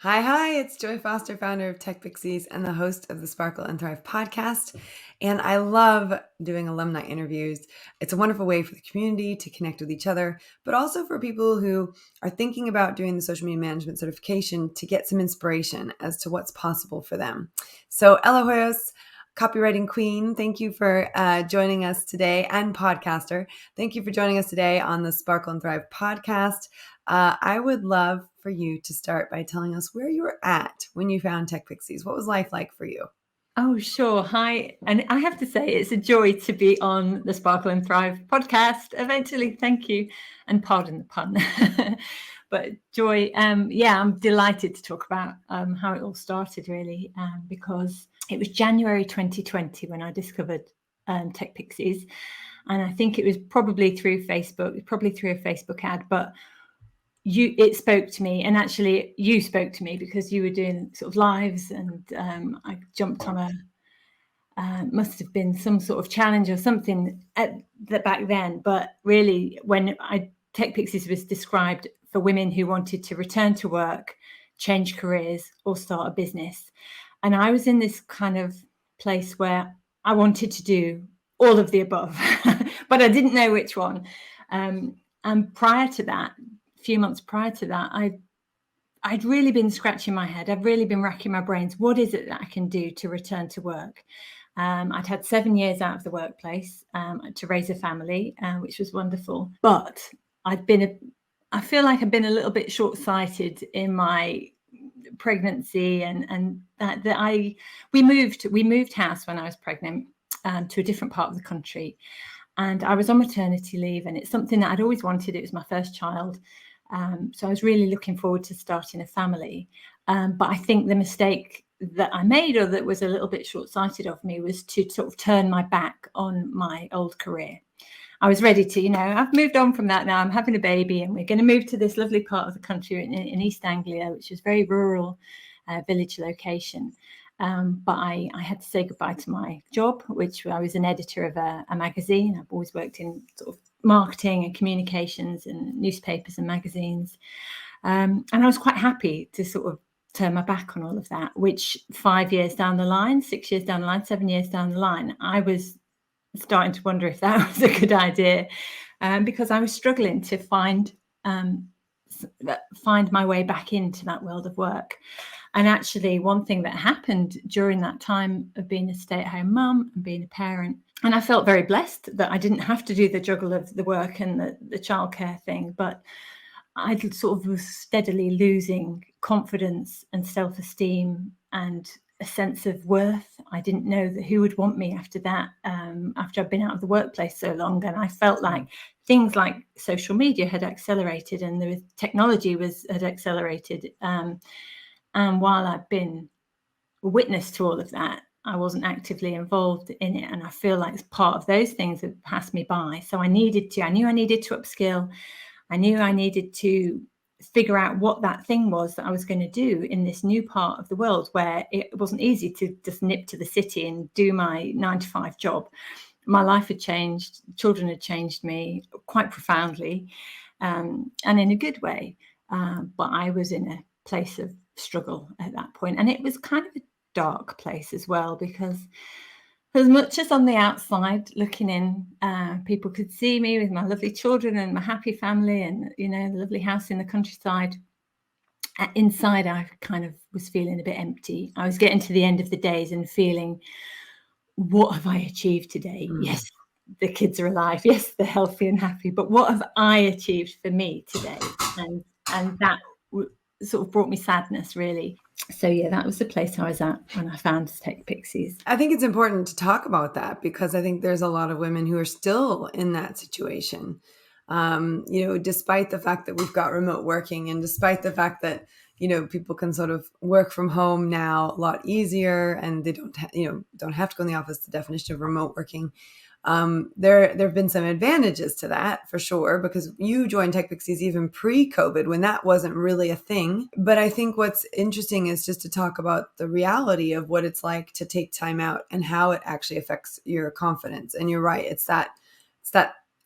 Hi, it's Joy Foster, founder of TechPixies and the host of the Sparkle and Thrive podcast. And I love doing alumni interviews. It's a wonderful way for the community to connect with each other, but also for people who are thinking about doing the social media management certification to get some inspiration as to what's possible for them. So, Ella Hoyos, copywriting queen, thank you for joining us today, and podcaster. Thank you for joining us today on the Sparkle and Thrive podcast. I would love for you to start by telling us where you were at when you found TechPixies. What was life like for you? Oh, sure. Hi. And I have to say, it's a joy to be on the Sparkle and Thrive podcast eventually. Thank you. And pardon the pun. But Joy, yeah, I'm delighted to talk about how it all started, really, because it was January 2020 when I discovered TechPixies. And I think it was probably through Facebook, probably through a Facebook ad, but it spoke to me, and actually you spoke to me because you were doing sort of lives, and I jumped on must have been some sort of challenge or something back then. But really, when TechPixies was described for women who wanted to return to work, change careers, or start a business, and I was in this kind of place where I wanted to do all of the above, but I didn't know which one. And prior to that, a few months prior to that, I'd really been scratching my head. I've really been racking my brains. What is it that I can do to return to work? I'd had 7 years out of the workplace to raise a family, which was wonderful. But I feel like I've been a little bit short-sighted in my pregnancy, and we moved house when I was pregnant to a different part of the country, and I was on maternity leave, and it's something that I'd always wanted. It was my first child. So I was really looking forward to starting a family. But I think the mistake that I made, or that was a little bit short-sighted of me, was to sort of turn my back on my old career. I was ready to, I've moved on from that now. I'm having a baby, and we're going to move to this lovely part of the country in East Anglia, which is very rural, village location. But I had to say goodbye to my job, which I was an editor of a magazine. I've always worked in sort of marketing and communications and newspapers and magazines. And I was quite happy to sort of turn my back on all of that, which 5 years down the line, 6 years down the line, 7 years down the line, I was starting to wonder if that was a good idea, because I was struggling to find my way back into that world of work. And actually, one thing that happened during that time of being a stay-at-home mum and being a parent, and I felt very blessed that I didn't have to do the juggle of the work and the childcare thing, but I sort of was steadily losing confidence and self-esteem and a sense of worth. I didn't know who would want me after that, after I'd been out of the workplace so long. And I felt like things like social media had accelerated, and the technology had accelerated. And while I've been a witness to all of that, I wasn't actively involved in it. And I feel like part of those things have passed me by. So I knew I needed to upskill. I knew I needed to figure out what that thing was that I was going to do in this new part of the world, where it wasn't easy to just nip to the city and do my 9-to-5 job. My life had changed. Children had changed me quite profoundly, and in a good way. But I was in a place of struggle at that point. And it was kind of a dark place as well, because as much as on the outside looking in, people could see me with my lovely children and my happy family and, the lovely house in the countryside, inside I kind of was feeling a bit empty. I was getting to the end of the days and feeling, what have I achieved today? Yes, the kids are alive. Yes, they're healthy and happy. But what have I achieved for me today? And that sort of brought me sadness, really. So yeah, that was the place I was at when I found TechPixies. I think it's important to talk about that, because I think there's a lot of women who are still in that situation. Despite the fact that we've got remote working, and despite the fact that, people can sort of work from home now a lot easier, and they don't have to go in the office, the definition of remote working. There have been some advantages to that, for sure, because you joined TechPixies even pre-COVID, when that wasn't really a thing. But I think what's interesting is just to talk about the reality of what it's like to take time out and how it actually affects your confidence. And you're right, it's that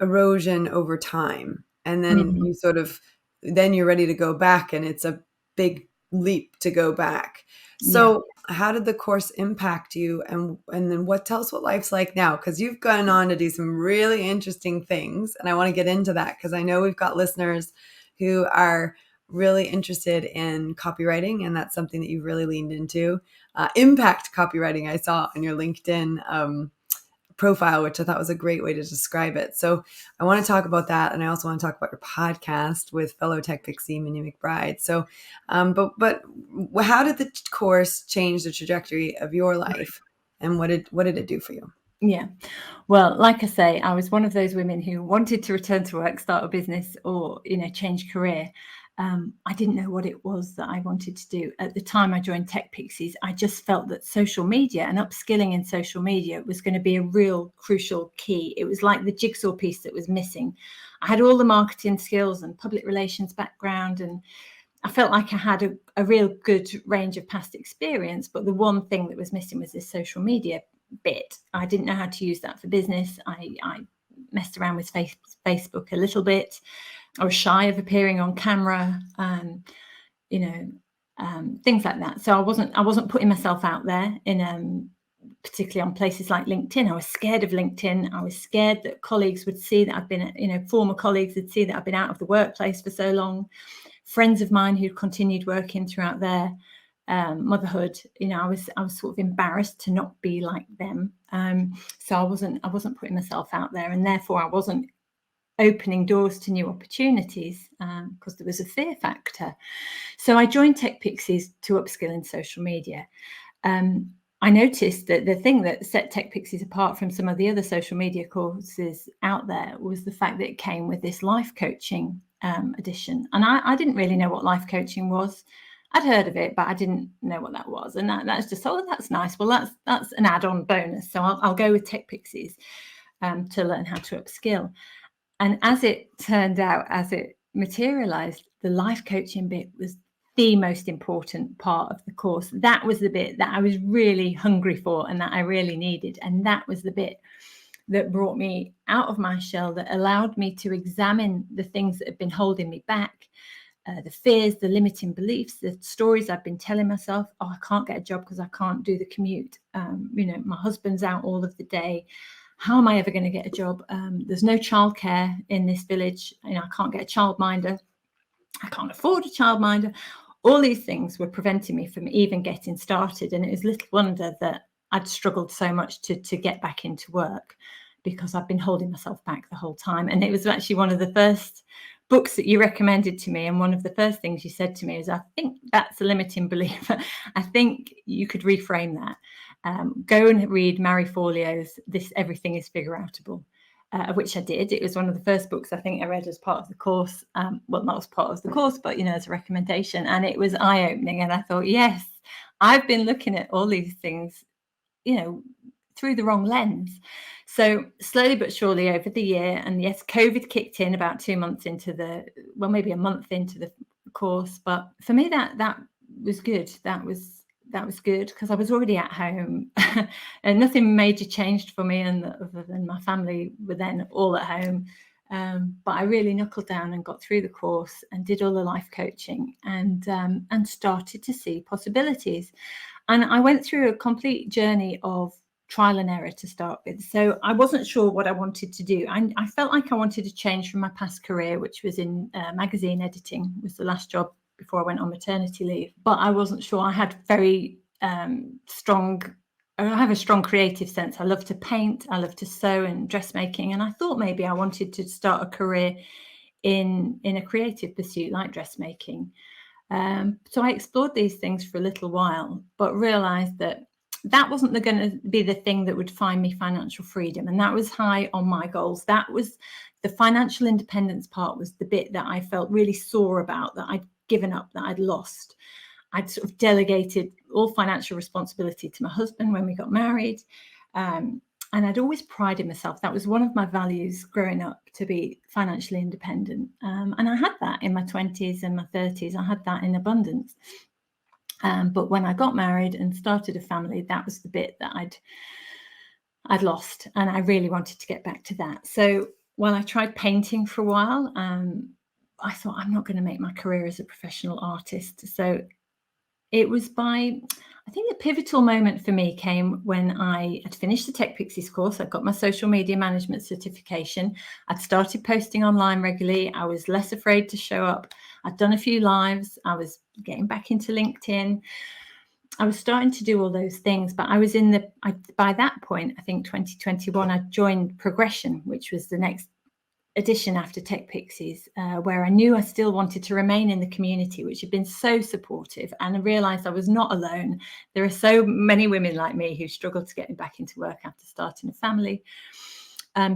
erosion over time. And then you sort of, then you're ready to go back, and it's a big leap to go back. Yeah. So how did the course impact you, and then tell us what life's like now, because you've gone on to do some really interesting things, and I want to get into that because I know we've got listeners who are really interested in copywriting, and that's something that you've really leaned into. Impact copywriting, I saw on your LinkedIn profile, which I thought was a great way to describe it. So I want to talk about that, and I also want to talk about your podcast with fellow tech pixie Minnie McBride. So, but how did the course change the trajectory of your life, and what did it do for you? Yeah. Well, like I say, I was one of those women who wanted to return to work, start a business, or, change career. I didn't know what it was that I wanted to do. At the time I joined TechPixies, I just felt that social media and upskilling in social media was going to be a real crucial key. It was like the jigsaw piece that was missing. I had all the marketing skills and public relations background, and I felt like I had a real good range of past experience, but the one thing that was missing was this social media bit. I didn't know how to use that for business. I messed around with Facebook a little bit. I was shy of appearing on camera, things like that. So I wasn't putting myself out there particularly on places like LinkedIn. I was scared of LinkedIn. I was scared that colleagues would see that I've been, former colleagues would see that I've been out of the workplace for so long. Friends of mine who'd continued working throughout their motherhood, I was sort of embarrassed to not be like them. So I wasn't putting myself out there, and therefore I wasn't opening doors to new opportunities because there was a fear factor. So I joined TechPixies to upskill in social media. I noticed that the thing that set TechPixies apart from some of the other social media courses out there was the fact that it came with this life coaching edition. And I didn't really know what life coaching was. I'd heard of it, but I didn't know what that was. And that's just, oh, that's nice. Well, that's an add-on bonus. So I'll go with TechPixies to learn how to upskill. And as it turned out, as it materialized, the life coaching bit was the most important part of the course. That was the bit that I was really hungry for and that I really needed. And that was the bit that brought me out of my shell, that allowed me to examine the things that had been holding me back, the fears, the limiting beliefs, the stories I've been telling myself. Oh, I can't get a job because I can't do the commute. My husband's out all of the day. How am I ever going to get a job? There's no childcare in this village. I can't get a childminder. I can't afford a childminder. All these things were preventing me from even getting started. And it was little wonder that I'd struggled so much to get back into work, because I've been holding myself back the whole time. And it was actually one of the first books that you recommended to me. And one of the first things you said to me is, I think that's a limiting belief. I think you could reframe that. Go and read Marie Forleo's This Everything is Figure Outable, which I did. It was one of the first books I think I read as part of the course. Well, not as part of the course, but, as a recommendation. And it was eye-opening. And I thought, yes, I've been looking at all these things, through the wrong lens. So slowly but surely over the year, and yes, COVID kicked in about 2 months into maybe a month into the course. But for me, that was good. That was good because I was already at home and nothing major changed for me, and other than my family were then all at home. But I really knuckled down and got through the course and did all the life coaching and started to see possibilities. And I went through a complete journey of trial and error to start with. So I wasn't sure what I wanted to do. I felt like I wanted to change from my past career, which was in magazine editing, was the last job before I went on maternity leave. But I wasn't sure. I had I have a strong creative sense. I love to paint, I love to sew and dressmaking. And I thought maybe I wanted to start a career in a creative pursuit like dressmaking. So I explored these things for a little while, but realized that wasn't going to be the thing that would find me financial freedom. And that was high on my goals. That was the financial independence part, was the bit that I felt really sore about, that I'd given up, that I'd lost. I'd sort of delegated all financial responsibility to my husband when we got married. And I'd always prided myself. That was one of my values growing up, to be financially independent. And I had that in my 20s and my 30s. I had that in abundance. But when I got married and started a family, that was the bit that I'd lost. And I really wanted to get back to that. So while I tried painting for a while, I thought, I'm not going to make my career as a professional artist. So It was I think the pivotal moment for me came when I had finished the TechPixies course. I got my social media management certification. I'd started posting online regularly. I was less afraid to show up. I'd done a few lives. I was getting back into LinkedIn. I was starting to do all those things, but I was by that point, I think 2021, I joined Progression, which was the next edition after TechPixies, where I knew I still wanted to remain in the community, which had been so supportive. And I realized I was not alone. There are so many women like me who struggle to get back into work after starting a family.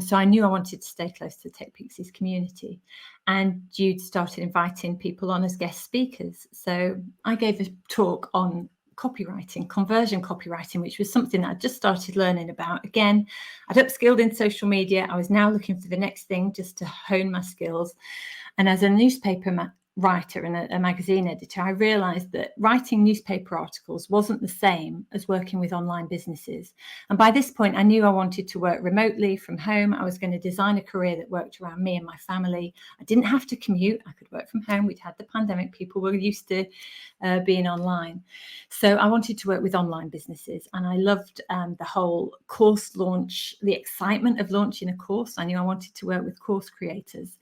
So I knew I wanted to stay close to the TechPixies community. And Jude started inviting people on as guest speakers. So I gave a talk on copywriting, conversion copywriting, which was something that I just started learning about. Again, I'd upskilled in social media. I was now looking for the next thing just to hone my skills. And as a newspaper writer and a magazine editor, I realized that writing newspaper articles wasn't the same as working with online businesses. And by this point, I knew I wanted to work remotely from home. I was going to design a career that worked around me and my family. I didn't have to commute. I could work from home. We'd had the pandemic. People were used to being online. So I wanted to work with online businesses. And I loved the whole course launch, the excitement of launching a course. I knew I wanted to work with course creators.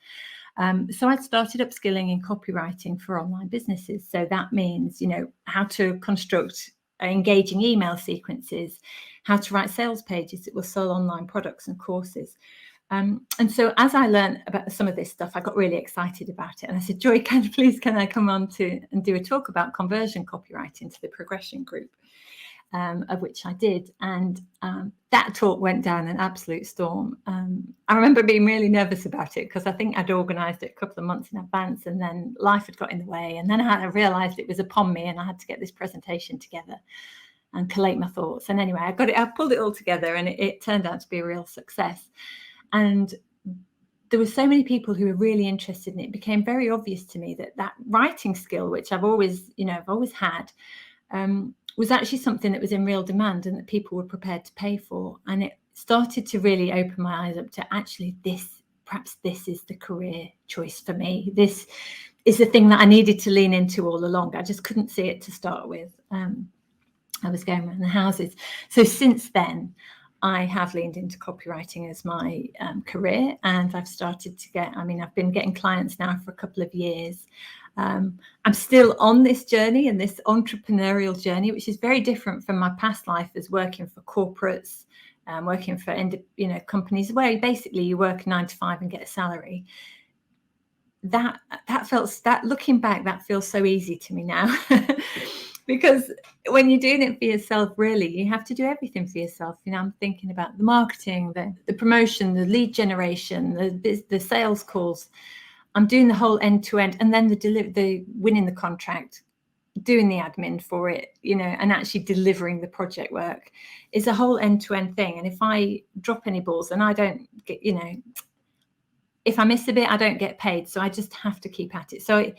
So I started upskilling in copywriting for online businesses. So that means, how to construct engaging email sequences, how to write sales pages that will sell online products and courses. And so as I learned about some of this stuff, I got really excited about it. And I said, Joy, can I come on and do a talk about conversion copywriting to the Progression group? Of which I did. And that talk went down an absolute storm. I remember being really nervous about it because I think I'd organised it a couple of months in advance, and then life had got in the way. And then I realised it was upon me and I had to get this presentation together and collate my thoughts. And anyway, I pulled it all together, and it turned out to be a real success. And there were so many people who were really interested in it. It became very obvious to me that writing skill, which I've always had, was actually something that was in real demand and that people were prepared to pay for. And it started to really open my eyes up to actually perhaps this is the career choice for me. This is the thing that I needed to lean into all along. I just couldn't see it to start with. I was going around the houses. So since then, I have leaned into copywriting as my career, and I've started to I've been getting clients now for a couple of years. I'm still on this journey and this entrepreneurial journey, which is very different from my past life as working for corporates, working for companies where basically you work 9 to 5 and get a salary. Looking back, that feels so easy to me now. Because when you're doing it for yourself, really, you have to do everything for yourself. I'm thinking about the marketing, the promotion, the lead generation, the sales calls. I'm doing the whole end to end, and then the winning the contract, doing the admin for it, and actually delivering the project work is a whole end to end thing. And if I drop any balls and I don't get, if I miss a bit, I don't get paid. So I just have to keep at it. So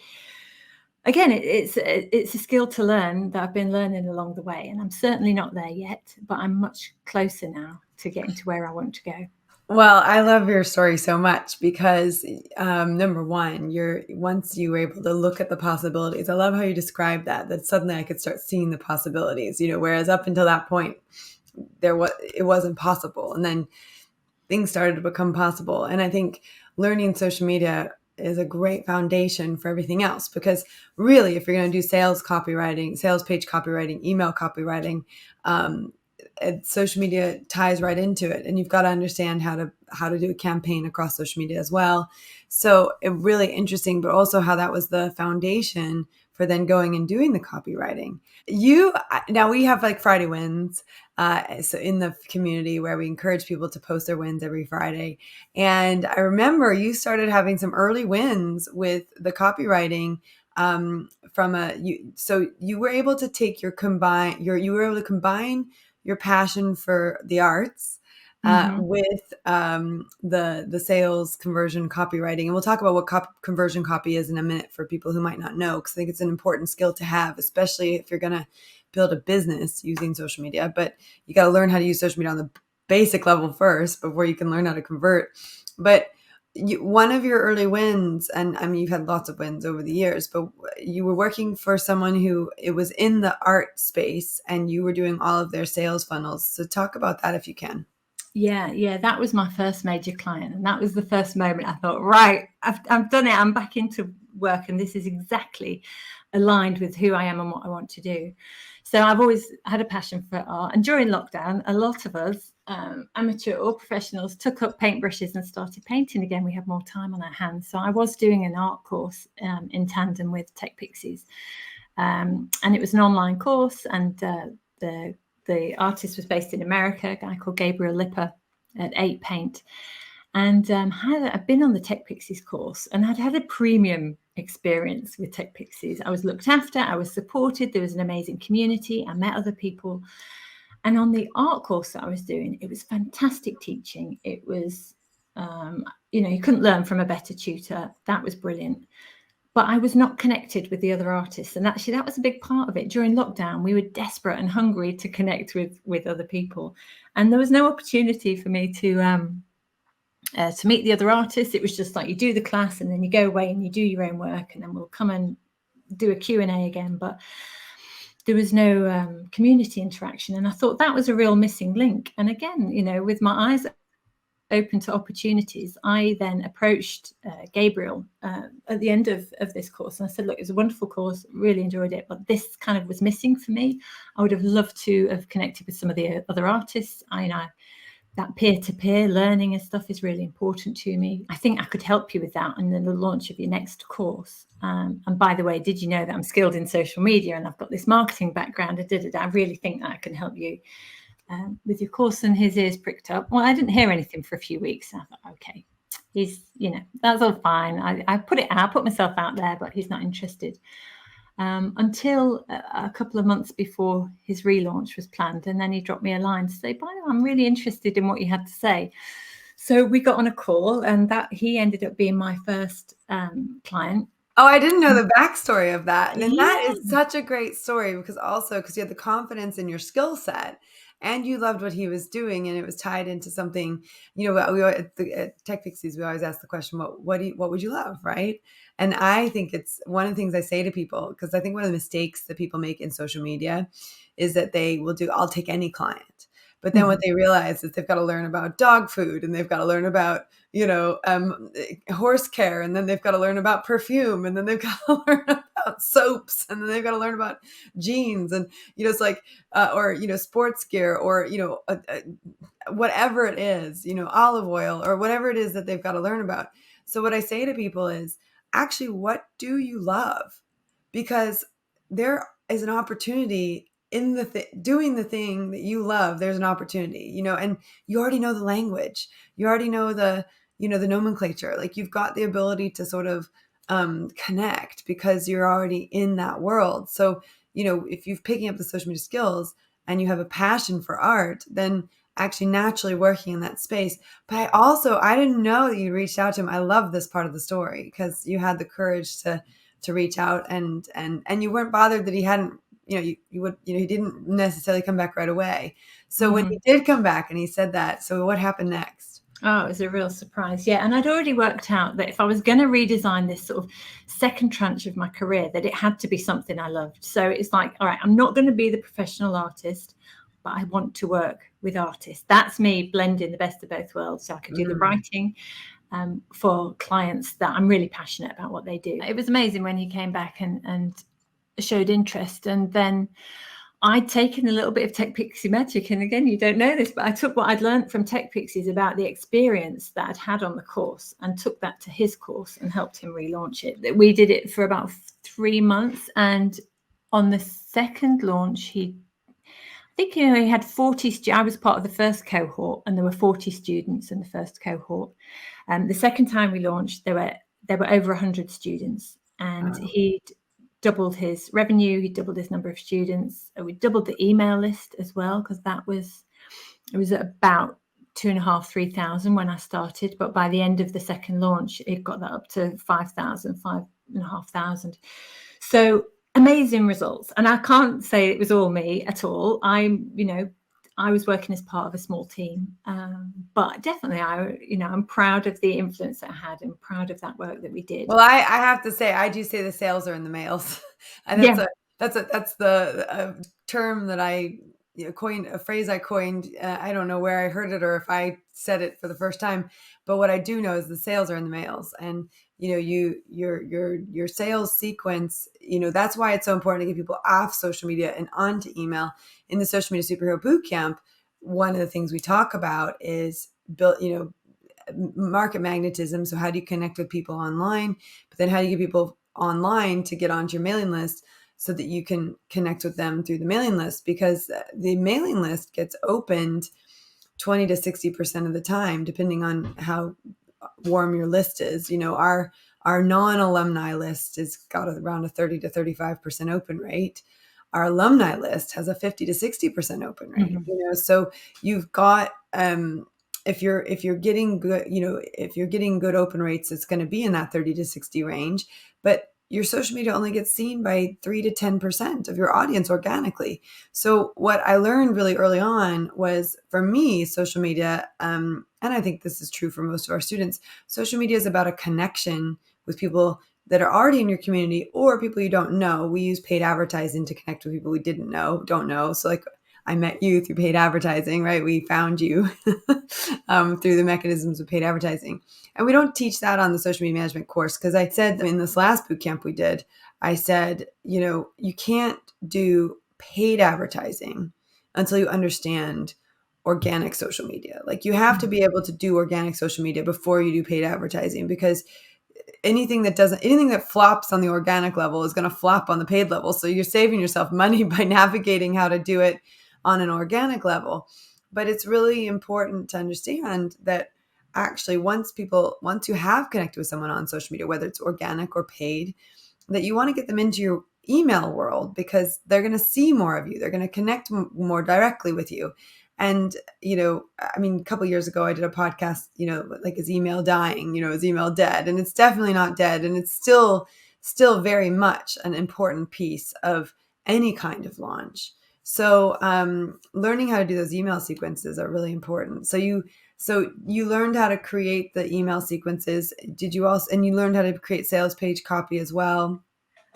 again, it's a skill to learn that I've been learning along the way, and I'm certainly not there yet, but I'm much closer now to getting to where I want to go. Well, I love your story so much because number one, once you were able to look at the possibilities. I love how you described that suddenly I could start seeing the possibilities, whereas up until that point, it wasn't possible. And then things started to become possible. And I think learning social media is a great foundation for everything else, because really, if you're going to do sales copywriting, sales page copywriting, email copywriting, social media ties right into it, and you've got to understand how to do a campaign across social media as well. So it really interesting, but also how that was the foundation for then going and doing the copywriting. Now we have like Friday wins, so in the community where we encourage people to post their wins every Friday. And I remember you started having some early wins with the copywriting. So you were able to take you were able to combine your passion for the arts with the sales conversion copywriting. And we'll talk about what conversion copy is in a minute for people who might not know, because I think it's an important skill to have, especially if you're going to build a business using social media. But you got to learn how to use social media on the basic level first before you can learn how to convert. But one of your early wins, and I mean, you've had lots of wins over the years, but you were working for someone who it was in the art space and you were doing all of their sales funnels. So talk about that if you can. Yeah, that was my first major client. And that was the first moment I thought, right, I've done it. I'm back into work. And this is exactly aligned with who I am and what I want to do. So I've always had a passion for art. And during lockdown, a lot of us, amateur or professionals, took up paintbrushes and started painting again. We had more time on our hands. So I was doing an art course in tandem with TechPixies. And it was an online course. And the artist was based in America, a guy called Gabriel Lipper at 8 Paint. And I'd been on the TechPixies course and I'd had a premium experience with TechPixies. I was looked after, I was supported, there was an amazing community, I met other people. And on the art course that I was doing, it was fantastic teaching. It was, you couldn't learn from a better tutor. That was brilliant. But I was not connected with the other artists. And actually, that was a big part of it. During lockdown, we were desperate and hungry to connect with other people. And there was no opportunity for me to meet the other artists. It was just like you do the class and then you go away and you do your own work and then we'll come and do a Q&A again. But there was no community interaction. And I thought that was a real missing link. And again, with my eyes open to opportunities, I then approached Gabriel at the end of this course. And I said, look, it was a wonderful course, really enjoyed it, but this kind of was missing for me. I would have loved to have connected with some of the other artists. That peer-to-peer learning and stuff is really important to me. I think I could help you with that and then the launch of your next course. And by the way, did you know that I'm skilled in social media and I've got this marketing background? I really think that I can help you with your course. And his ears pricked up. Well, I didn't hear anything for a few weeks. And I thought, okay, that's all fine. I put myself out there, but he's not interested. Until a couple of months before his relaunch was planned. And then he dropped me a line to say, by the way, I'm really interested in what you had to say. So we got on a call and that he ended up being my first client. Oh, I didn't know the backstory of that. And that is such a great story because you had the confidence in your skill set and you loved what he was doing and it was tied into something, at TechPixies, we always ask the question, what would you love, right? And I think it's one of the things I say to people, because I think one of the mistakes that people make in social media is that they will do, I'll take any client. But then what they realize is they've got to learn about dog food and they've got to learn about, horse care. And then they've got to learn about perfume and then they've got to learn about soaps and then they've got to learn about jeans and, it's like, sports gear or, whatever it is, olive oil or whatever it is that they've got to learn about. So what I say to people is actually, what do you love? Because there is an opportunity in doing the thing that you love. There's an opportunity, and you already know the language, you already know the nomenclature, like you've got the ability to sort of connect because you're already in that world. So, if you're picking up the social media skills and you have a passion for art, then actually naturally working in that space. But I didn't know that you reached out to him. I love this part of the story because you had the courage to reach out and you weren't bothered that he hadn't, he didn't necessarily come back right away. So when he did come back and he said that, so what happened next? Oh, it was a real surprise. Yeah. And I'd already worked out that if I was going to redesign this sort of second tranche of my career, that it had to be something I loved. So it's like, all right, I'm not going to be the professional artist, but I want to work with artists. That's me blending the best of both worlds. So I could do the writing for clients that I'm really passionate about what they do. It was amazing when he came back and showed interest. And then I'd taken a little bit of TechPixie magic. And again, you don't know this, but I took what I'd learned from TechPixies about the experience that I'd had on the course and took that to his course and helped him relaunch it. We did it for about 3 months. And on the second launch, he had 40. I was part of the first cohort and there were 40 students in the first cohort. The second time we launched, there were over 100 students and he'd doubled his revenue. He doubled his number of students. We doubled the email list as well, because it was at about 2,500, 3,000 when I started. But by the end of the second launch, it got that up to 5,000, 5,500. So amazing results. And I can't say it was all me at all. I was working as part of a small team, but definitely I'm proud of the influence that I had and proud of that work that we did. Well, I have to say, I do say the sales are in the males, and Yeah. that's the term that I coined, a phrase I coined. I don't know where I heard it or if I said it for the first time, but what I do know is the sales are in the males, and your sales sequence. That's why it's so important to get people off social media and onto email. In the Social Media Superhero Bootcamp, one of the things we talk about is build market magnetism. So how do you connect with people online? But then how do you get people online to get onto your mailing list so that you can connect with them through the mailing list? Because the mailing list gets opened 20 to 60% of the time, depending on how warm your list is. Our non-alumni list has got around a 30 to 35% open rate. Our alumni list has a 50 to 60% open rate. Mm-hmm. So you've got if you're getting good, if you're getting good open rates, it's going to be in that 30 to 60 range. But your social media only gets seen by 3 to 10% of your audience organically. So what I learned really early on was, for me, social media, and I think this is true for most of our students, social media is about a connection with people that are already in your community or people you don't know. We use paid advertising to connect with people we don't know. So like, I met you through paid advertising, right? We found you through the mechanisms of paid advertising. And we don't teach that on the social media management course, because I said in this last boot camp we did, I said, you can't do paid advertising until you understand organic social media. Like, you have to be able to do organic social media before you do paid advertising, because anything that flops on the organic level is going to flop on the paid level. So you're saving yourself money by navigating how to do it on an organic level. But it's really important to understand that actually once you have connected with someone on social media, whether it's organic or paid, that you want to get them into your email world, because they're going to see more of you. They're going to connect more directly with you. And, a couple of years ago, I did a podcast, like, is email dying? Is email dead? And it's definitely not dead. And it's still very much an important piece of any kind of launch. So learning how to do those email sequences are really important. So you learned how to create the email sequences. And you learned how to create sales page copy as well?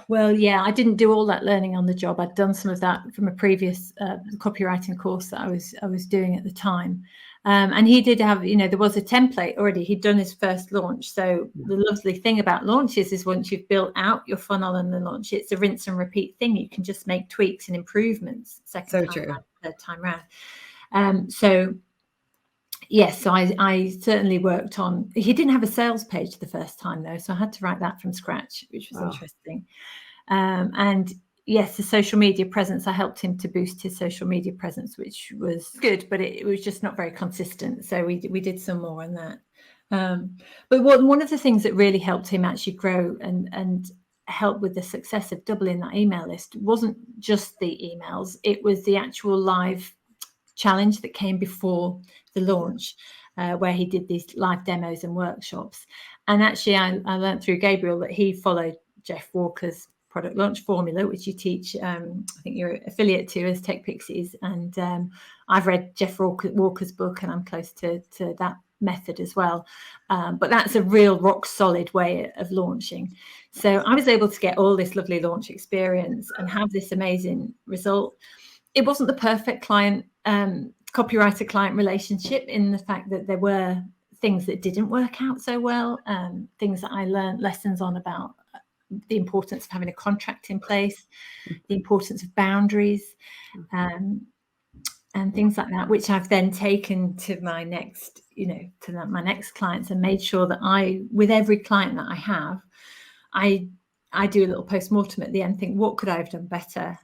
Well, yeah, I didn't do all that learning on the job. I'd done some of that from a previous copywriting course that I was doing at the time. And he did have, there was a template already. He'd done his first launch. So the lovely thing about launches is, once you've built out your funnel and the launch, it's a rinse and repeat thing. You can just make tweaks and improvements third time round. So yes, so I certainly worked on. He didn't have a sales page the first time, though, so I had to write that from scratch, which was interesting. And yes, the social media presence, I helped him to boost his social media presence, which was good, but it was just not very consistent. So we did some more on that. But one of the things that really helped him actually grow and help with the success of doubling that email list wasn't just the emails, it was the actual live challenge that came before the launch, where he did these live demos and workshops. And actually, I learned through Gabriel that he followed Jeff Walker's product launch formula, which you teach, I think you're affiliate to as TechPixies. And I've read Jeff Walker's book, and I'm close to that method as well. But that's a real rock solid way of launching. So I was able to get all this lovely launch experience and have this amazing result. It wasn't the perfect copywriter client relationship, in the fact that there were things that didn't work out so well, things that I learned lessons on about the importance of having a contract in place, the importance of boundaries, and things like that, which I've then taken to my next, my next clients, and made sure that with every client that I have, I do a little post-mortem at the end, think, what could I have done better?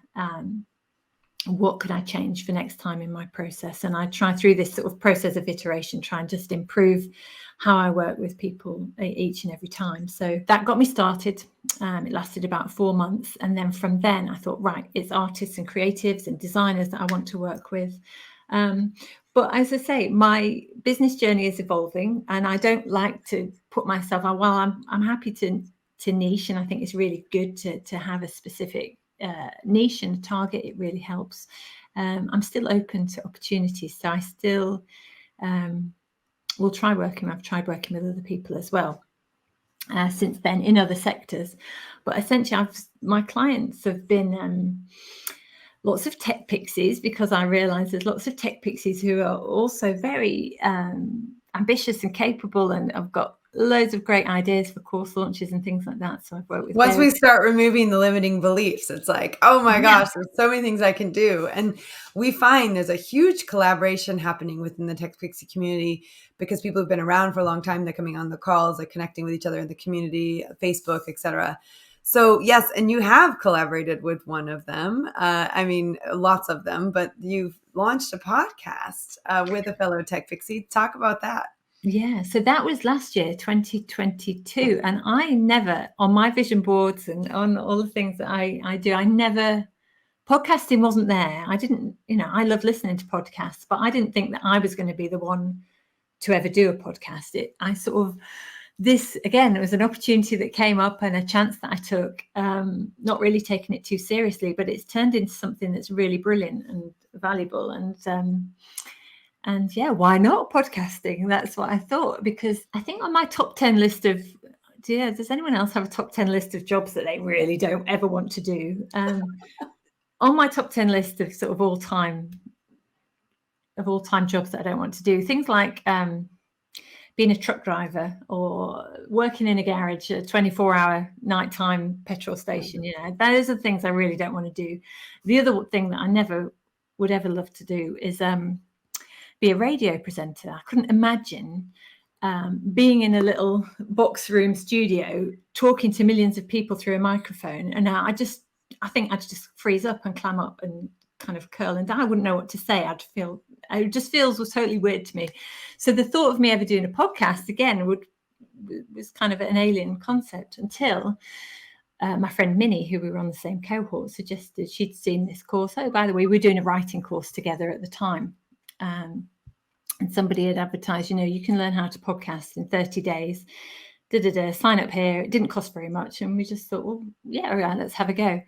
What could I change for next time in my process? And I try, through this sort of process of iteration, try and just improve how I work with people each and every time. So that got me started. It lasted about 4 months. And then from then I thought, right, it's artists and creatives and designers that I want to work with. But as I say, my business journey is evolving, and I don't like to put myself, I'm happy to niche. And I think it's really good to have a specific niche and a target, it really helps. I'm still open to opportunities, so I still will try working. I've tried working with other people as well since then in other sectors, but essentially my clients have been lots of tech pixies, because I realise there's lots of tech pixies who are also very ambitious and capable, and I've got loads of great ideas for course launches and things like that. So I've worked with Once we start removing the limiting beliefs, it's like, oh my gosh, there's so many things I can do. And we find there's a huge collaboration happening within the Tech Pixie community, because people have been around for a long time. They're coming on the calls, they're connecting with each other in the community, Facebook, etc. So yes, and you have collaborated with one of them. I mean, lots of them, but you've launched a podcast with a fellow Tech Pixie. Talk about that. Yeah, so that was last year, 2022. And I never, on my vision boards and on all the things that I do, podcasting wasn't there. I didn't, I love listening to podcasts, but I didn't think that I was going to be the one to ever do a podcast. This, again, it was an opportunity that came up and a chance that I took, not really taking it too seriously, but it's turned into something that's really brilliant and valuable. And yeah, why not podcasting? That's what I thought, because I think on my top 10 list of, does anyone else have a top 10 list of jobs that they really don't ever want to do? On my top 10 list of sort of all-time jobs that I don't want to do, things like being a truck driver or working in a garage, a 24-hour nighttime petrol station, those are the things I really don't want to do. The other thing that I never would ever love to do is be a radio presenter. I couldn't imagine being in a little box room studio talking to millions of people through a microphone. And now I think I'd just freeze up and clam up and kind of curl and I wouldn't know what to say. It just feels was totally weird to me. So the thought of me ever doing a podcast again was kind of an alien concept, until my friend Minnie, who we were on the same cohort, suggested she'd seen this course. Oh, by the way, we were doing a writing course together at the time. And somebody had advertised, you can learn how to podcast in 30 days. Sign up here. It didn't cost very much. And we just thought, well, yeah, let's have a go.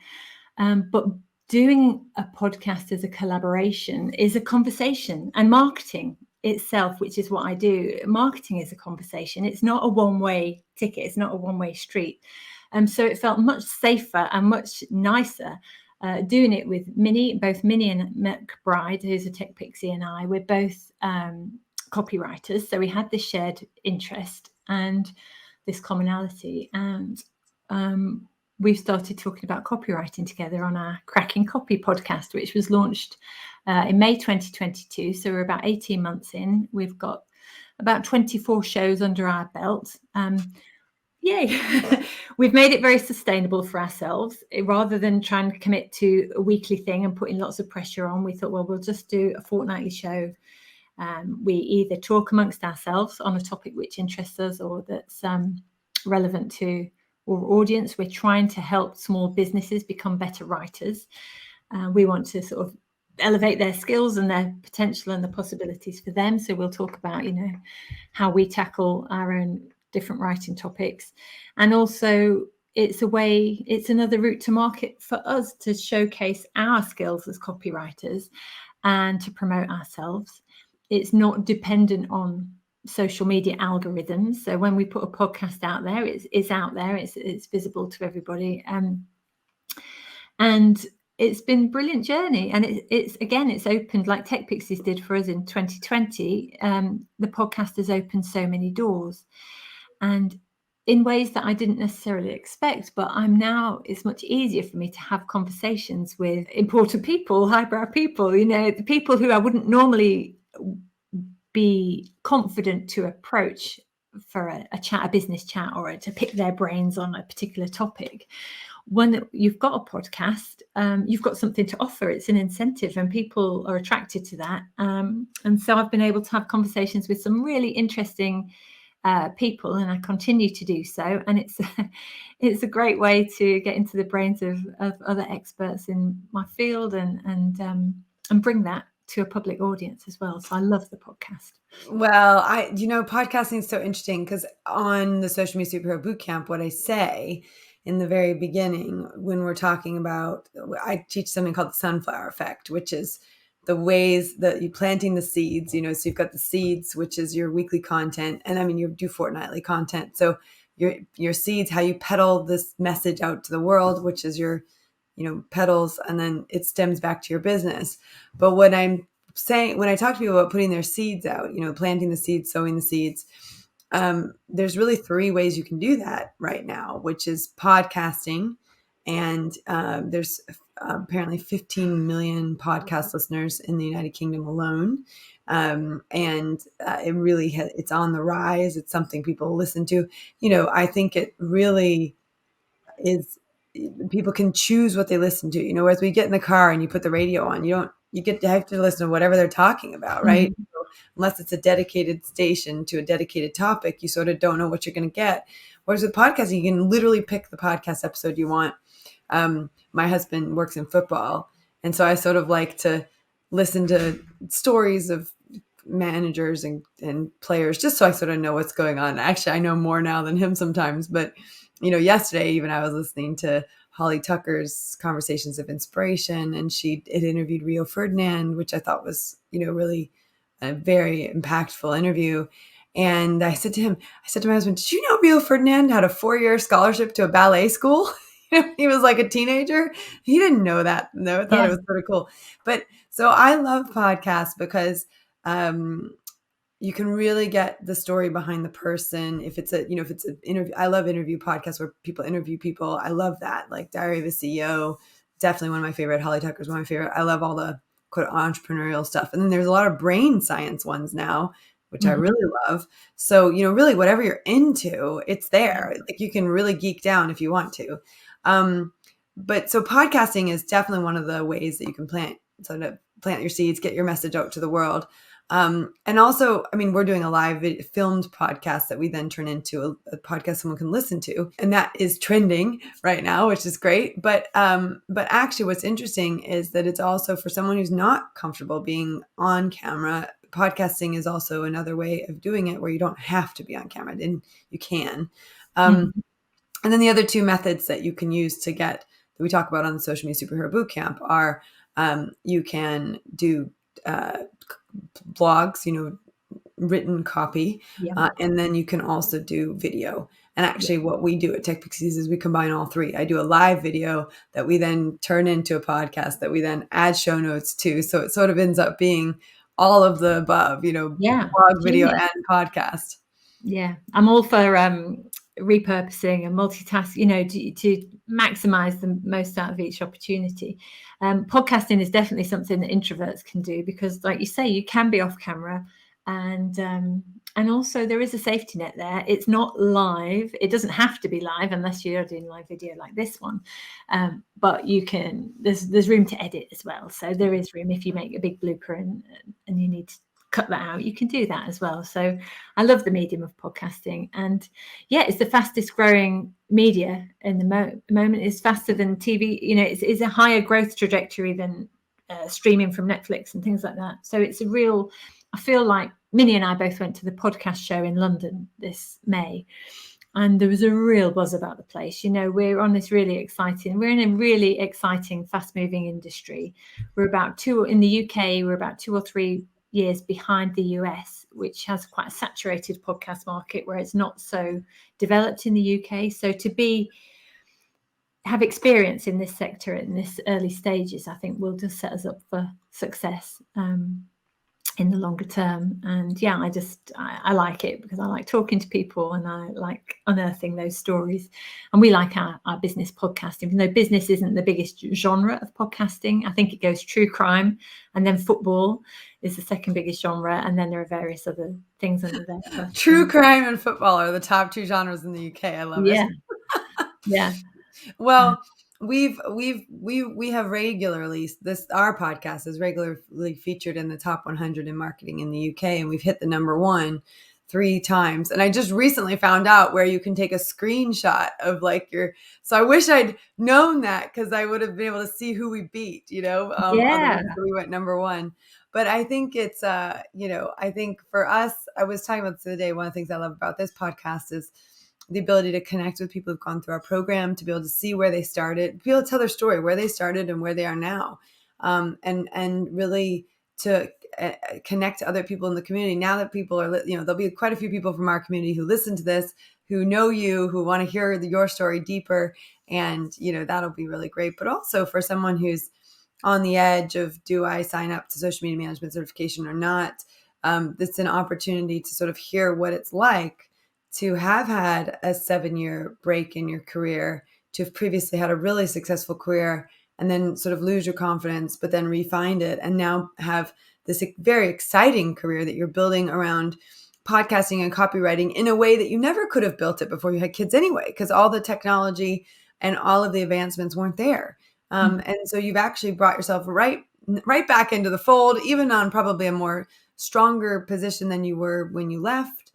But doing a podcast as a collaboration is a conversation, and marketing itself, which is what I do, marketing is a conversation. It's not a one-way ticket. It's not a one-way street. So it felt much safer and much nicer doing it with both Minnie and McBride, who's a tech pixie, and I. We're both copywriters, so we had this shared interest and this commonality, and we've started talking about copywriting together on our Cracking Copy podcast, which was launched in May 2022. So we're about 18 months in. We've got about 24 shows under our belt. Yay. We've made it very sustainable for ourselves. Rather than trying to commit to a weekly thing and putting lots of pressure on, we thought, well, we'll just do a fortnightly show. We either talk amongst ourselves on a topic which interests us or that's relevant to our audience. We're trying to help small businesses become better writers. We want to sort of elevate their skills and their potential and the possibilities for them. So we'll talk about, how we tackle our own different writing topics. And also it's another route to market for us to showcase our skills as copywriters and to promote ourselves. It's not dependent on social media algorithms. So when we put a podcast out there, it's out there, it's visible to everybody. And it's been a brilliant journey. And it's opened, like Tech Pixies did for us in 2020. The podcast has opened so many doors, and in ways that I didn't necessarily expect. But it's much easier for me to have conversations with important people, highbrow people, the people who I wouldn't normally be confident to approach for a business chat, or to pick their brains on a particular topic. When you've got a podcast, you've got something to offer. It's an incentive, and people are attracted to that. And so I've been able to have conversations with some really interesting people, and I continue to do so. And it's a great way to get into the brains of other experts in my field and bring that to a public audience as well. So I love the podcast. Well, podcasting is so interesting, because on the Social Media Superhero Bootcamp, what I say in the very beginning when we're talking about, I teach something called the sunflower effect, which is the ways that you planting the seeds, so you've got the seeds, which is your weekly content. And I mean, you do fortnightly content. So your seeds, how you peddle this message out to the world, which is your, petals, and then it stems back to your business. But what I'm saying, when I talk to people about putting their seeds out, planting the seeds, sowing the seeds, there's really three ways you can do that right now, which is podcasting. And there's apparently 15 million podcast listeners in the United Kingdom alone. And it really it's on the rise. It's something people listen to. I think it really is. People can choose what they listen to. As we get in the car and you put the radio on, you get to have to listen to whatever they're talking about, right? Mhm. Unless it's a dedicated station to a dedicated topic, you sort of don't know what you're going to get. Whereas with podcasting, you can literally pick the podcast episode you want. My husband works in football, and so I sort of like to listen to stories of managers and players, just so I sort of know what's going on. Actually, I know more now than him sometimes, but yesterday even I was listening to Holly Tucker's Conversations of Inspiration, and she had interviewed Rio Ferdinand, which I thought was, really a very impactful interview. And I said to my husband, did you know Rio Ferdinand had a 4-year scholarship to a ballet school? He was like a teenager. He didn't know that. No, I thought Yeah. it was sort of cool. But so I love podcasts because um, you can really get the story behind the person. If it's if it's an interview, I love interview podcasts where people interview people. I love that. Like Diary of a CEO, definitely one of my favorite. Holly Tucker's one of my favorite. I love all the quote entrepreneurial stuff. And then there's a lot of brain science ones now, which I Mhm. really love. So, really whatever you're into, it's there. Like you can really geek down if you want to. Um, but so podcasting is definitely one of the ways that you can plant your seeds, get your message out to the world. And also, I mean, we're doing a live filmed podcast that we then turn into a podcast someone can listen to, and that is trending right now, which is great. But actually, what's interesting is that it's also for someone who's not comfortable being on camera. Podcasting is also another way of doing it where you don't have to be on camera, and you can. Um, Mhm. and then the other two methods that you can use that we talk about on the Social Media Superhero Bootcamp are you can do uh, blogs, written copy, Yeah. and then you can also do video. And actually, what we do at TechPixies is we combine all three. I do a live video that we then turn into a podcast that we then add show notes to. So it sort of ends up being all of the above, Yeah. blog, video, Genius. and podcast. Yeah, I'm all for repurposing and multitask, to maximize the most out of each opportunity. Podcasting is definitely something that introverts can do because, like you say, you can be off camera, and also there is a safety net there. It's not live; it doesn't have to be live unless you're doing live video like this one. But you can. There's room to edit as well, so there is room if you make a big blooper and you need to cut that out, you can do that as well. So I love the medium of podcasting, and yeah, it's the fastest growing media in the moment. It's faster than TV. It's a higher growth trajectory than streaming from Netflix and things like that. So it's a real. I feel like Minnie and I both went to the podcast show in London this May, and there was a real buzz about the place. We're in a really exciting, fast moving industry. We're about in the UK, we're about 2 or 3 years behind the US, which has quite a saturated podcast market where it's not so developed in the UK. So to have experience in this sector in this early stages, I think will just set us up for success in the longer term. And yeah, I like it because I like talking to people and I like unearthing those stories. And we like our business podcasting, even though business isn't the biggest genre of podcasting. I think it goes true crime, and then football is the second biggest genre, and then there are various other things under there. But True crime and football are the top two genres in the UK. I love it. yeah, yeah, Well, we have regularly our podcast is regularly featured in the top 100 in marketing in the UK, and we've hit the number one 3 times. And I just recently found out where you can take a screenshot of like so I wish I'd known that because I would have been able to see who we beat, on the yeah, ones that we went number one. But I think it's I think for us, I was talking about this the other day, one of the things I love about this podcast is the ability to connect with people who've gone through our program, to be able to see where they started, be able to tell their story, where they started and where they are now, and really to connect to other people in the community. Now that people are, there'll be quite a few people from our community who listen to this, who know you, who want to hear your story deeper, and that'll be really great. But also for someone who's on the edge of, do I sign up to social media management certification or not? It's an opportunity to sort of hear what it's like to have had a 7-year break in your career, to have previously had a really successful career and then sort of lose your confidence, but then re-find it, and now have this very exciting career that you're building around podcasting and copywriting in a way that you never could have built it before you had kids anyway, because all the technology and all of the advancements weren't there. And so you've actually brought yourself right back into the fold, even on probably a more stronger position than you were when you left.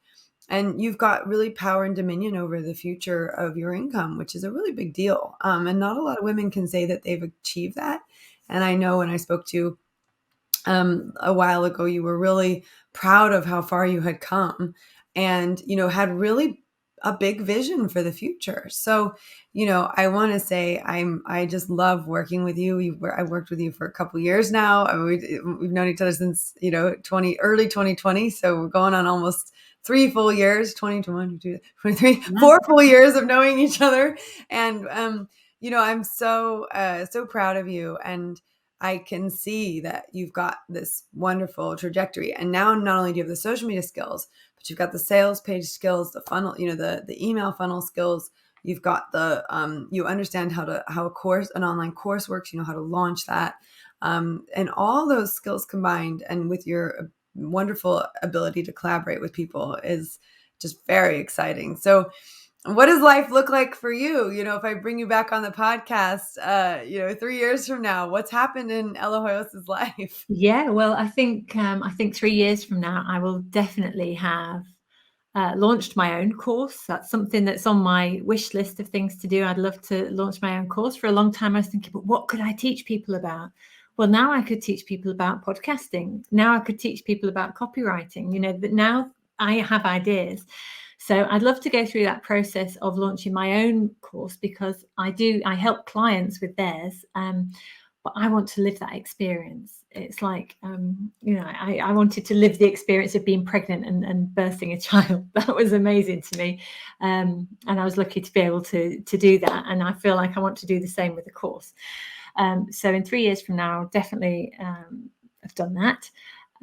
And you've got really power and dominion over the future of your income, which is a really big deal. And not a lot of women can say that they've achieved that. And I know when I spoke to you a while ago, you were really proud of how far you had come, and, had really a big vision for the future. So, I want to say I just love working with you. I worked with you for a couple of years now. I mean, we've known each other since, early 2020. So we're going on almost 3 full years, 2021, 23, Yeah. 4 full years of knowing each other. And, I'm so proud of you. And I can see that you've got this wonderful trajectory. And now not only do you have the social media skills, but you've got the sales page skills, the funnel, the email funnel skills. You've got you understand how an online course works, how to launch that. And all those skills combined, and with your wonderful ability to collaborate with people, is just very exciting. So what does life look like for you? If I bring you back on the podcast, 3 years from now, what's happened in Ella Hoyos' life? Yeah, well, I think 3 years from now, I will definitely have launched my own course. That's something that's on my wish list of things to do. I'd love to launch my own course. For a long time, I was thinking, but what could I teach people about? Well, now I could teach people about podcasting. Now I could teach people about copywriting, but now I have ideas. So I'd love to go through that process of launching my own course, because I help clients with theirs. But I want to live that experience. It's like, I wanted to live the experience of being pregnant and birthing a child. That was amazing to me. And I was lucky to be able to do that. And I feel like I want to do the same with the course. So in 3 years from now, definitely have done that.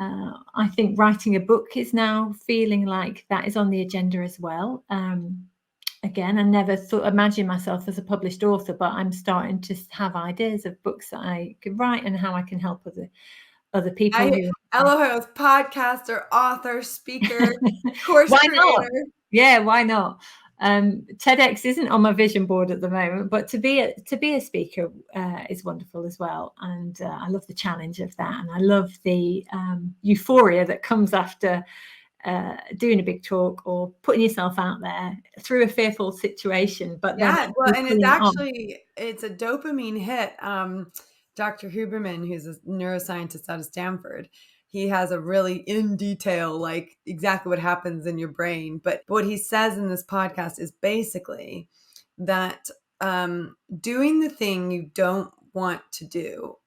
I think writing a book is now feeling like that is on the agenda as well. Again, I never imagined myself as a published author, but I'm starting to have ideas of books that I could write and how I can help other people. Ella Hoyos, podcaster, author, speaker, course Why not? creator. Yeah, why not? TEDx isn't on my vision board at the moment, but to be a speaker is wonderful as well. And I love the challenge of that, and I love the euphoria that comes after doing a big talk or putting yourself out there through a fearful situation. But then Well, and it's a dopamine hit. Dr. Huberman, who's a neuroscientist out of Stanford, he has a really in detail, like exactly what happens in your brain. But what he says in this podcast is basically that doing the thing you don't want to do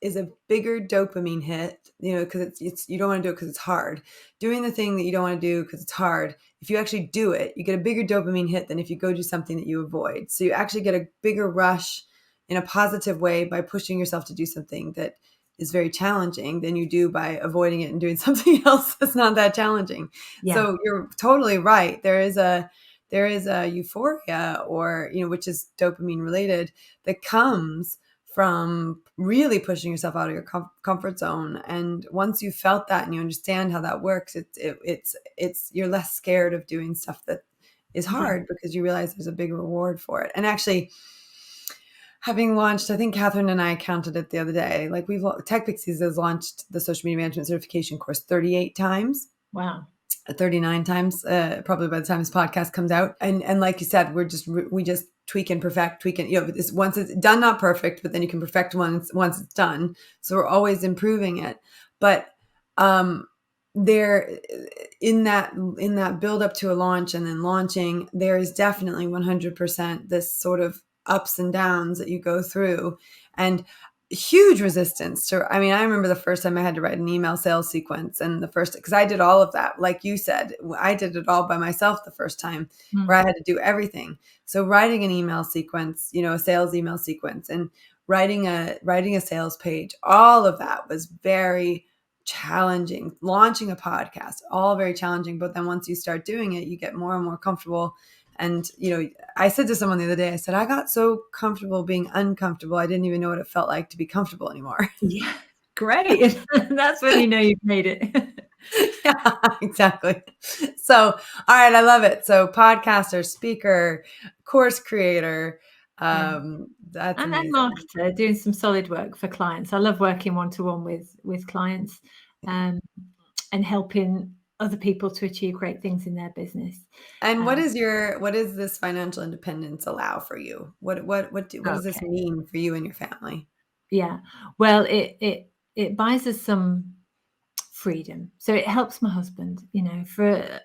is a bigger dopamine hit, because it's you don't want to do it because it's hard. Doing the thing that you don't want to do because it's hard, if you actually do it, you get a bigger dopamine hit than if you go do something that you avoid. So you actually get a bigger rush in a positive way by pushing yourself to do something that is very challenging than you do by avoiding it and doing something else that's not that challenging. Yeah. So you're totally right. There is a euphoria, or, which is dopamine related, that comes from really pushing yourself out of your comfort zone. And once you felt that and you understand how that works, it's you're less scared of doing stuff that is hard, because you realize there's a big reward for it. And actually, having launched, I think Catherine and I counted it the other day, like TechPixies has launched the social media management certification course 38 times. Wow. 39 times, probably by the time this podcast comes out. And like you said, we just tweak and perfect, once it's done, not perfect, but then you can perfect once it's done. So we're always improving it. But there in that build up to a launch and then launching, there is definitely 100% this sort of ups and downs that you go through, and huge resistance to, I mean, I remember the first time I had to write an email sales sequence, and the first, because I did all of that, like you said, I did it all by myself the first time, where I Mm. had to do everything. So writing an email sequence, a sales email sequence, and writing a sales page, all of that was very challenging. Launching a podcast, all very challenging. But then once you start doing it, you get more and more comfortable. And, I said to someone the other day, I said, I got so comfortable being uncomfortable. I didn't even know what it felt like to be comfortable anymore. Yeah, great. That's when you know you've made it. Yeah, exactly. So, all right. I love it. So podcaster, speaker, course creator. Yeah. That's And then amazing. marketer, doing some solid work for clients. I love working one-to-one with clients, um, and helping other people to achieve great things in their business. And Um, what does this financial independence allow for you? What does this okay. mean for you and your family? Yeah. Well, it buys us some freedom. So it helps my husband, for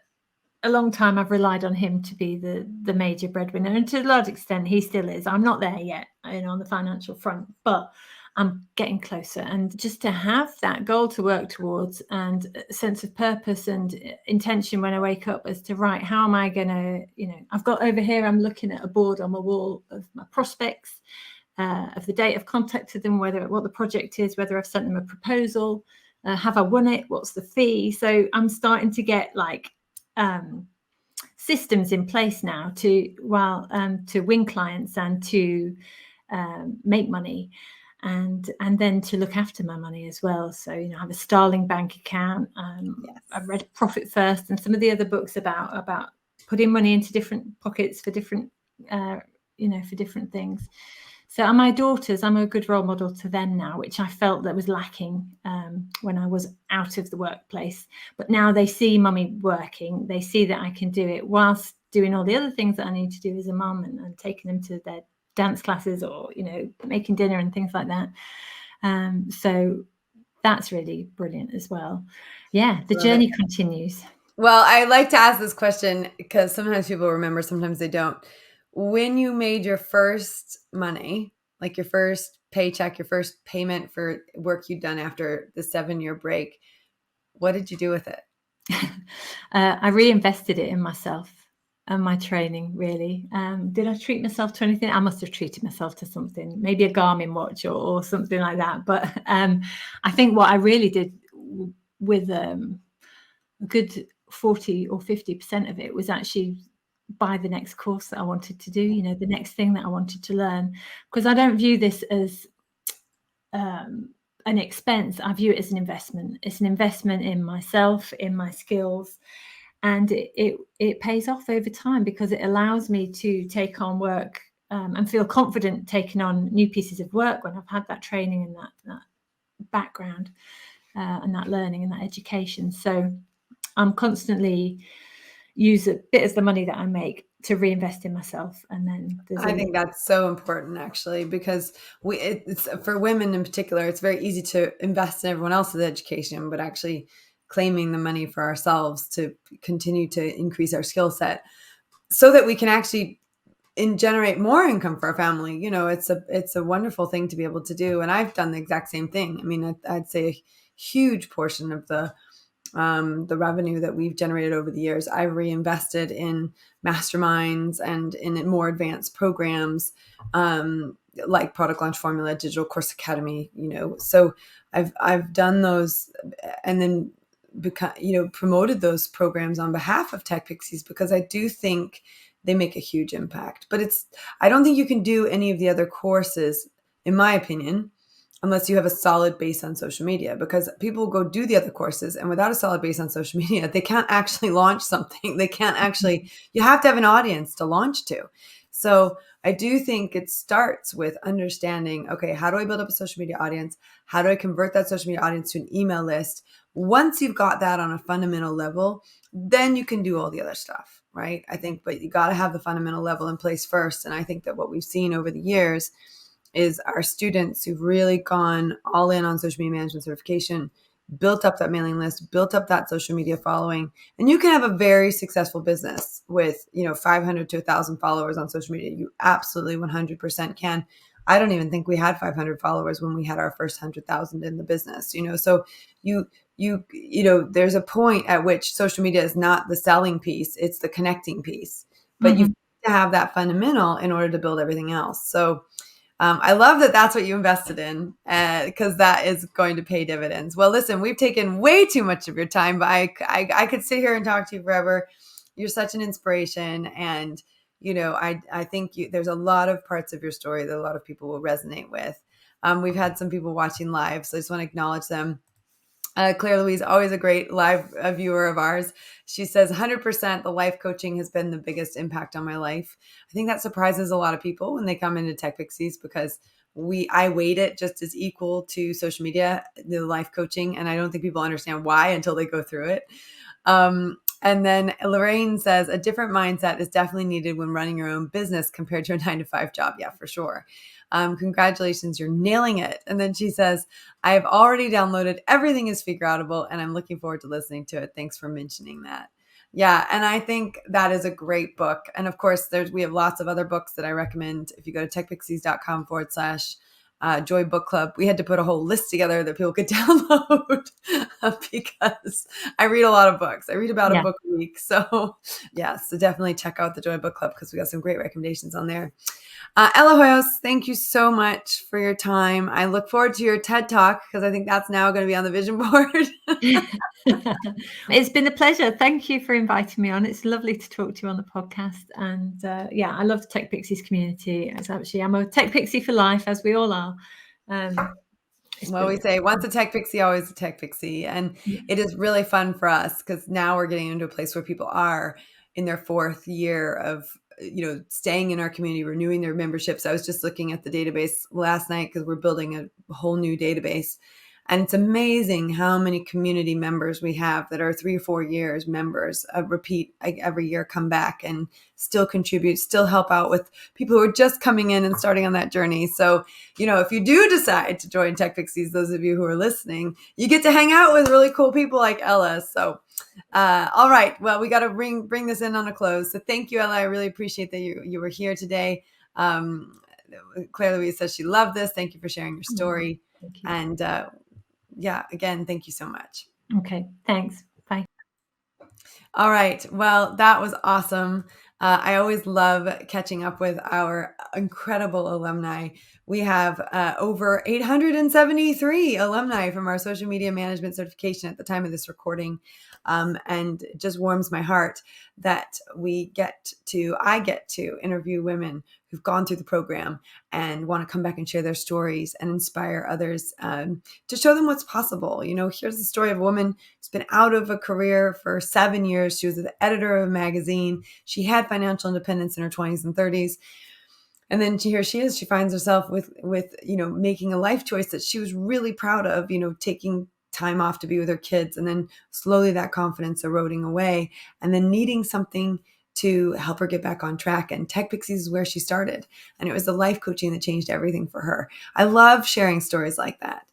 a long time I've relied on him to be the major breadwinner, and to a large extent he still is. I'm not there yet, on the financial front, but I'm getting closer. And just to have that goal to work towards, and a sense of purpose and intention when I wake up, as to, right, how am I gonna, I've got over here, I'm looking at a board on my wall of my prospects, of the date I've contacted them, what the project is, whether I've sent them a proposal, have I won it, what's the fee. So I'm starting to get like systems in place now to win clients, and to make money, and then to look after my money as well. So I have a Starling bank account. I've Yes. read Profit First and some of the other books about putting money into different pockets for different for different things. So, and my daughters, I'm a good role model to them now, which I felt that was lacking when I was out of the workplace. But now they see mummy working, they see that I can do it whilst doing all the other things that I need to do as a mum, and taking them to their dance classes, or making dinner and things like that. So that's really brilliant as well. Yeah, the Love it. journey continues. Well, I like to ask this question because sometimes people remember, sometimes they don't. When you made your first money, like your first paycheck, your first payment for work you'd done after the 7-year break, what did you do with it? I reinvested it in myself and my training, really. Did I treat myself to anything? I must have treated myself to something, maybe a Garmin watch, or something like that. But I think what I really did with a good 40 or 50% of it was actually buy the next course that I wanted to do, the next thing that I wanted to learn. Because I don't view this as an expense. I view it as an investment. It's an investment in myself, in my skills, and it pays off over time, because it allows me to take on work, and feel confident taking on new pieces of work when I've had that training and that background, and that learning and that education. So I'm constantly use a bit of the money that I make to reinvest in myself, and then there's I a think that's so important, actually, because it's for women in particular, it's very easy to invest in everyone else's education, but actually claiming the money for ourselves to continue to increase our skill set so that we can actually generate more income for our family. It's a wonderful thing to be able to do. And I've done the exact same thing. I mean, I'd say a huge portion of the revenue that we've generated over the years, I've reinvested in masterminds and in more advanced programs, like Product Launch Formula, Digital Course Academy. So I've done those, and then promoted those programs on behalf of TechPixies, because I do think they make a huge impact. But I don't think you can do any of the other courses, in my opinion, unless you have a solid base on social media, because people go do the other courses, and without a solid base on social media, they can't actually launch something. They can't actually, you have to have an audience to launch to. So I do think it starts with understanding, okay, how do I build up a social media audience? How do I convert that social media audience to an email list? Once you've got that on a fundamental level, then you can do all the other stuff, right? I think, but you got to have the fundamental level in place first. And I think that what we've seen over the years is our students who've really gone all in on social media management certification, built up that mailing list, built up that social media following, and you can have a very successful business with, 500 to 1,000 followers on social media. You absolutely 100% can. I don't even think we had 500 followers when we had our first 100,000 in the business, so there's a point at which social media is not the selling piece, it's the connecting piece, but you Mm-hmm. have to have that fundamental in order to build everything else. So I love that that's what you invested in, because that is going to pay dividends. Well, listen, we've taken way too much of your time, but I could sit here and talk to you forever. You're such an inspiration. And, I think there's a lot of parts of your story that a lot of people will resonate with. We've had some people watching live, so I just want to acknowledge them. Claire Louise, always a great live viewer of ours. She says, 100% the life coaching has been the biggest impact on my life. I think that surprises a lot of people when they come into TechPixies, because I weight it just as equal to social media, the life coaching. And I don't think people understand why until they go through it. And then Lorraine says, a different mindset is definitely needed when running your own business compared to a 9-to-5 job. Yeah, for sure. Congratulations, you're nailing it. And then she says, I have already downloaded Everything is Figure Outable, and I'm looking forward to listening to it. Thanks for mentioning that. Yeah, and I think that is a great book. And of course, we have lots of other books that I recommend. If you go to techpixies.com/, Joy Book Club, we had to put a whole list together that people could download because I read a lot of books. I read about a Yeah. book a week. So so definitely check out the Joy Book Club, because we got some great recommendations on there. Ella Hoyos, thank you so much for your time. I look forward to your TED Talk, because I think that's now going to be on the vision board. It's been a pleasure. Thank you for inviting me on. It's lovely to talk to you on the podcast. And I love the Tech Pixies community. I'm a Tech Pixie for life, as we all are. Well, we say once a Tech Pixie, always a Tech Pixie. And it is really fun for us, because now we're getting into a place where people are in their 4th year of, staying in our community, renewing their memberships. I was just looking at the database last night, because we're building a whole new database. And it's amazing how many community members we have that are 3 or 4 years members, repeat every year, come back and still contribute, still help out with people who are just coming in and starting on that journey. So, if you do decide to join TechPixies, those of you who are listening, you get to hang out with really cool people like Ella. So, all right. Well, we got to bring this in on a close. So thank you, Ella. I really appreciate that you were here today. Claire Louise says she loved this. Thank you for sharing your story. Thank you. And again, thank you so much. Okay, thanks. Bye. All right. Well, that was awesome. I always love catching up with our incredible alumni. We have over 873 alumni from our social media management certification at the time of this recording. And it just warms my heart that I get to interview women who've gone through the program and want to come back and share their stories and inspire others, to show them what's possible. Here's the story of a woman who's been out of a career for 7 years. She was the editor of a magazine. She had financial independence in her 20s and 30s. And then here she is. She finds herself with making a life choice that she was really proud of, taking time off to be with her kids, and then slowly that confidence eroding away, and then needing something to help her get back on track. And TechPixies is where she started. And it was the life coaching that changed everything for her. I love sharing stories like that.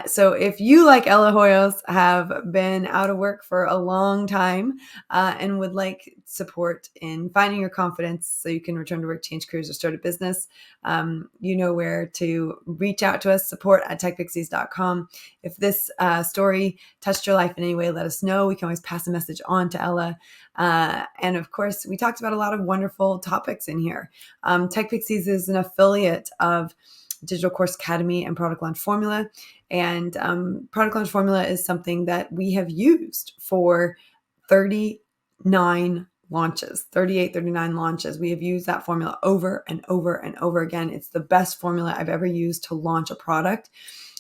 So if you, like Ella Hoyos, have been out of work for a long time, and would like support in finding your confidence so you can return to work, change careers, or start a business, you know where to reach out to us, support@techpixies.com. If this story touched your life in any way, let us know. We can always pass a message on to Ella. And of course, we talked about a lot of wonderful topics in here. TechPixies is an affiliate of Digital Course Academy and Product Launch Formula. And Product Launch Formula is something that we have used for 39 launches, 38, 39 launches. We have used that formula over and over and over again. It's the best formula I've ever used to launch a product.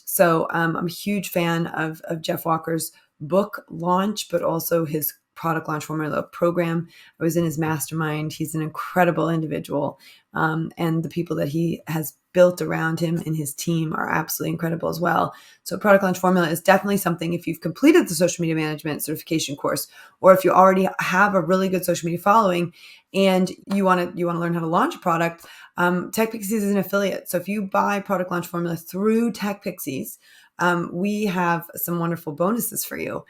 So I'm a huge fan of Jeff Walker's book launch, but also his Product Launch Formula program. I was in his mastermind. He's an incredible individual. And the people that he has built around him and his team are absolutely incredible as well. So Product Launch Formula is definitely something, if you've completed the social media management certification course, or if you already have a really good social media following and you want to learn how to launch a product, TechPixies is an affiliate. So if you buy Product Launch Formula through TechPixies, we have some wonderful bonuses for you,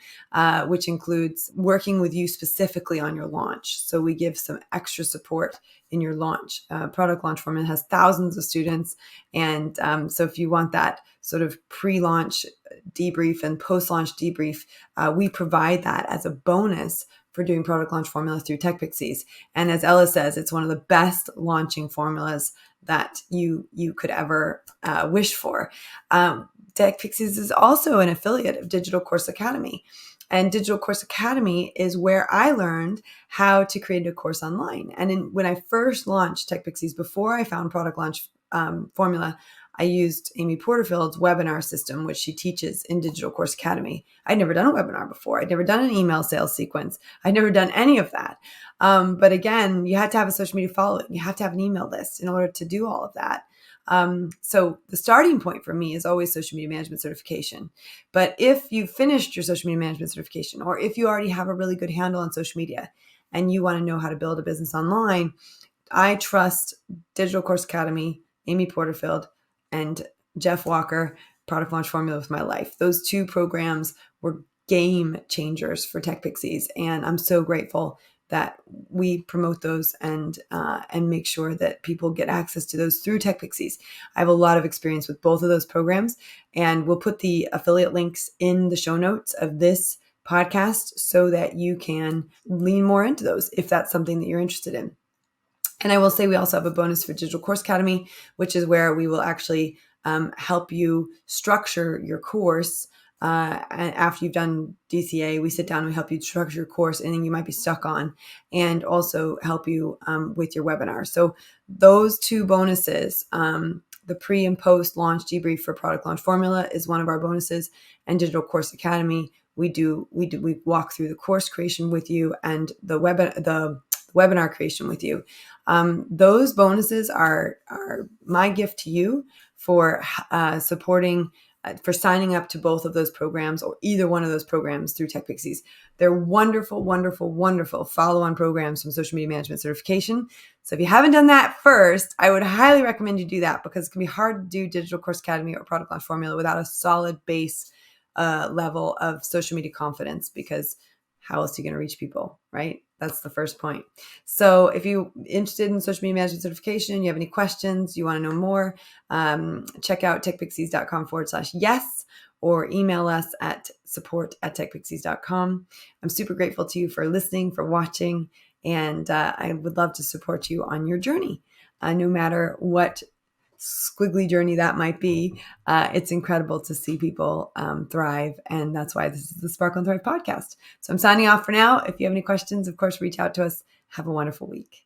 which includes working with you specifically on your launch. So we give some extra support in your launch. Product Launch Formula has thousands of students. And so if you want that sort of pre-launch debrief and post-launch debrief, we provide that as a bonus for doing Product Launch Formula through TechPixies. And as Ella says, it's one of the best launching formulas that you could ever wish for. TechPixies is also an affiliate of Digital Course Academy. And Digital Course Academy is where I learned how to create a course online. And when I first launched TechPixies, before I found Product Launch Formula, I used Amy Porterfield's webinar system, which she teaches in Digital Course Academy. I'd never done a webinar before. I'd never done an email sales sequence. I'd never done any of that. But again, you had to have a social media following. You have to have an email list in order to do all of that. So the starting point for me is always social media management certification. But if you finished your social media management certification, or if you already have a really good handle on social media and you want to know how to build a business online, I trust Digital Course Academy, Amy Porterfield, and Jeff Walker, Product Launch Formula with my life. Those two programs were game changers for TechPixies. And I'm so grateful that we promote those and make sure that people get access to those through TechPixies. I have a lot of experience with both of those programs, and we'll put the affiliate links in the show notes of this podcast so that you can lean more into those if that's something that you're interested in. And I will say we also have a bonus for Digital Course Academy, which is where we will actually help you structure your course. And after you've done DCA, we sit down and we help you structure your course, anything you might be stuck on, and also help you with your webinar. So those two bonuses, the pre and post launch debrief for Product Launch Formula is one of our bonuses, and Digital Course Academy, we walk through the course creation with you and the webinar creation with you. Those bonuses are my gift to you for supporting, for signing up to both of those programs or either one of those programs through TechPixies. They're wonderful, wonderful, wonderful follow-on programs from social media management certification. So if you haven't done that first, I would highly recommend you do that, because it can be hard to do Digital Course Academy or Product Launch Formula without a solid base level of social media confidence, because how else are you going to reach people, right? That's the first point. So if you're interested in social media management certification, you have any questions, you want to know more, check out techpixies.com/yes, or email us at support@techpixies.com. I'm super grateful to you for listening, for watching, and I would love to support you on your journey, no matter what squiggly journey that might be. It's incredible to see people thrive. And that's why this is the Sparkle and Thrive podcast. So I'm signing off for now. If you have any questions, of course, reach out to us. Have a wonderful week.